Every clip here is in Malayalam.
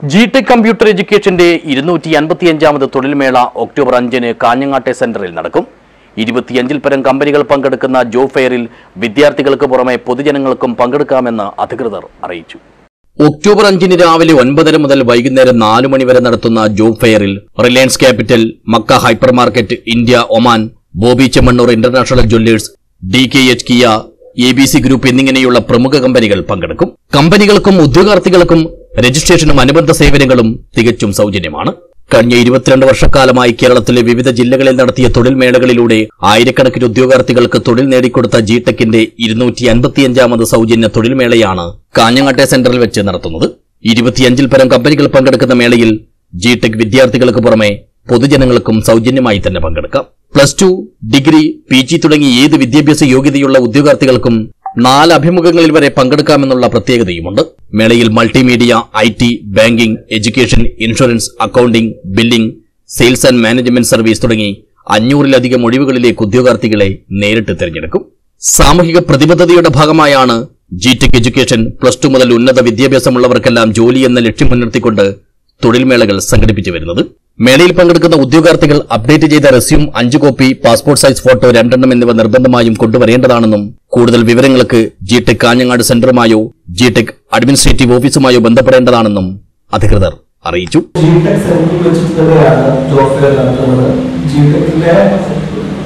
ജിടെക് കമ്പ്യൂട്ടർ എഡ്യൂക്കേഷന്റെ 255ാമത് തൊഴിൽമേള ഒക്ടോബർ 5-ന് കാഞ്ഞങ്ങാട്ടെ സെന്ററിൽ നടക്കും. 25-ൽ പരം കമ്പനികൾ പങ്കെടുക്കുന്ന ജോബ് ഫെയറിൽ വിദ്യാർത്ഥികൾക്ക് പുറമെ പൊതുജനങ്ങൾക്കും പങ്കെടുക്കാമെന്ന് അധികൃതർ അറിയിച്ചു. ഒക്ടോബർ 5-ന് രാവിലെ 9:30 മുതൽ വൈകുന്നേരം 4 മണി വരെ നടത്തുന്ന ജോബ് ഫെയറിൽ Reliance Capital, Mecca hypermarket, India Oman, Bobby Chemmanur international jewellers, DKH Kia, ABC group എന്നിങ്ങനെയുള്ള പ്രമുഖ കമ്പനികൾ പങ്കെടുക്കും. കമ്പനികൾക്കും ഉദ്യോഗാർത്ഥികൾക്കും രജിസ്ട്രേഷനും അനുബന്ധ സേവനങ്ങളും തികച്ചും സൗജന്യമാണ്. കഴിഞ്ഞ 22 വർഷക്കാലമായി കേരളത്തിലെ വിവിധ ജില്ലകളിൽ നടത്തിയ തൊഴിൽ മേളകളിലൂടെ ആയിരക്കണക്കിന് ഉദ്യോഗാർത്ഥികൾക്ക് തൊഴിൽ നേടിക്കൊടുത്ത ജിടെക്കിന്റെ 255ാമത് സൗജന്യ തൊഴിൽ മേളയാണ് കാഞ്ഞങ്ങാട്ടെ സെന്ററിൽ വെച്ച് നടത്തുന്നത്. 25-ൽ പരം കമ്പനികൾ പങ്കെടുക്കുന്ന മേളയിൽ ജിടെക് വിദ്യാർത്ഥികൾക്ക് പുറമെ പൊതുജനങ്ങൾക്കും സൗജന്യമായി തന്നെ പങ്കെടുക്കാം. +2, ഡിഗ്രി, PG തുടങ്ങി ഏത് വിദ്യാഭ്യാസ യോഗ്യതയുള്ള ഉദ്യോഗാർത്ഥികൾക്കും 4 അഭിമുഖങ്ങളിൽ വരെ പങ്കെടുക്കാമെന്നുള്ള പ്രത്യേകതയുമുണ്ട്. മേളയിൽ multimedia, IT, banking, education, insurance, accounting, billing, sales and management service തുടങ്ങി 500-ലധികം ഒഴിവുകളിലേക്ക് ഉദ്യോഗാർത്ഥികളെ നേരിട്ട് തിരഞ്ഞെടുക്കും. സാമൂഹിക പ്രതിബദ്ധതയുടെ ഭാഗമായാണ് ജിടെക് എഡ്യൂക്കേഷൻ +2 മുതൽ ഉന്നത വിദ്യാഭ്യാസമുള്ളവർക്കെല്ലാം ജോലി എന്ന ലക്ഷ്യം മുൻനിർത്തിക്കൊണ്ട് തൊഴിൽമേളകൾ സംഘടിപ്പിച്ചു വരുന്നത്. മേളയിൽ പങ്കെടുക്കുന്ന ഉദ്യോഗാർത്ഥികൾ അപ്ഡേറ്റ് ചെയ്ത resume 5 copy, passport size photo 2 എണ്ണം എന്നിവ നിർബന്ധമായും കൊണ്ടുവരേണ്ടതാണെന്നും കൂടുതൽ വിവരങ്ങൾക്ക് ജിടെക് കാഞ്ഞങ്ങാട് സെന്ററുമായോ ജിടെക് അഡ്മിനിസ്ട്രേറ്റീവ് ഓഫീസുമായോ ബന്ധപ്പെടേണ്ടതാണെന്നും അധികൃതർ അറിയിച്ചു.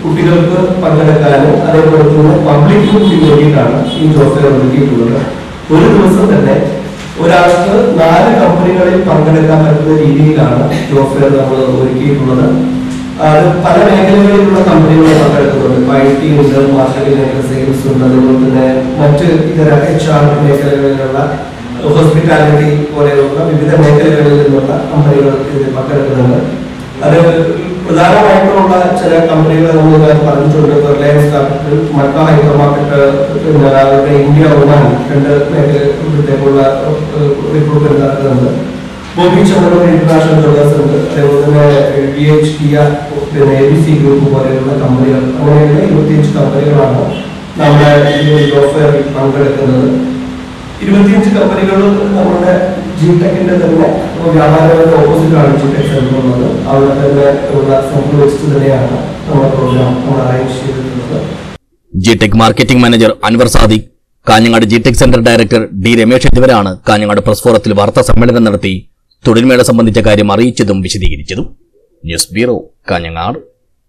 കുട്ടികൾക്ക് പങ്കെടുക്കാനും അതേപോലെ തന്നെ പബ്ലിക്കിനും വേണ്ടിയിട്ടാണ് ഈ ജോബ് ഫെയർ ഒരുക്കിയിട്ടുള്ളത്. ഒരു ദിവസം തന്നെ ഒരാൾക്ക് 4 കമ്പനികളിൽ പങ്കെടുക്കാൻ പറ്റുന്ന രീതിയിലാണ് ജോബ് ഫെയർ നമ്മൾ ഒരുക്കിയിട്ടുള്ളത്. അത് പല മേഖലകളിലുള്ള കമ്പനികൾ പങ്കെടുക്കുന്നുണ്ട്. IT ഉണ്ട്, മാർക്കറ്റിംഗ് മേഖല, സെയിൽസ് ഉണ്ട്, അതുപോലെ തന്നെ മറ്റ് ഇതര HR മേഖലകളിലുള്ള ഹോസ്പിറ്റാലിറ്റി പോലെയുള്ള വിവിധ മേഖലകളിൽ നിന്നുള്ള കമ്പനികൾ ഇതിൽ പങ്കെടുക്കുന്നുണ്ട്. അത് പ്രധാനമായിട്ടുള്ള ചില കമ്പനികൾ നമ്മൾ പറഞ്ഞിട്ടുണ്ട്. Reliance Capital, Mecca hypermarket, പിന്നെ ഇന്ത്യ ഒമാൻ 2 മേഖലയിലേക്കുള്ള റിക്രൂട്ട്മെന്റ് നടക്കുന്നുണ്ട്. ബോബി ചെമ്മണ്ണൂർ ഇന്റർനാഷണൽ ജ്വല്ലേഴ്സ് ഉണ്ട്, അതേപോലെ തന്നെ DKH കിയ, പിന്നെ ABC ഗ്രൂപ്പ് പോലെയുള്ള കമ്പനികൾ, അങ്ങനെയുള്ള 25 കമ്പനികളാണ് നമ്മുടെ ഈ ജോബ് ഫെയറിൽ പങ്കെടുക്കുന്നത്. 25 കമ്പനികളും നമ്മുടെ ജിടെക്കിന്റെ തന്നെ വ്യാപാരങ്ങളുടെ ഓപ്പോസിറ്റാണ് ജിടെക് സെന്റർ ഉള്ളത്. അവിടെ തന്നെ ഉള്ള സെന്റർ വെച്ചിട്ട് തന്നെയാണ് നമ്മുടെ പ്രോഗ്രാം നമ്മൾ അറേഞ്ച് ചെയ്തിട്ടുള്ളത്. GTEC marketing manager Anwar Sadiq, Kanhangad GTEC centre director D Ramesh എന്നിവരാണ് കാഞ്ഞങ്ങാട് പ്രസ് ഫോറത്തിൽ വാർത്താ സമ്മേളനം നടത്തി തൊഴിൽമേള സംബന്ധിച്ച കാര്യം അറിയിച്ചതും വിശദീകരിച്ചതും. News bureau, Kanhangad.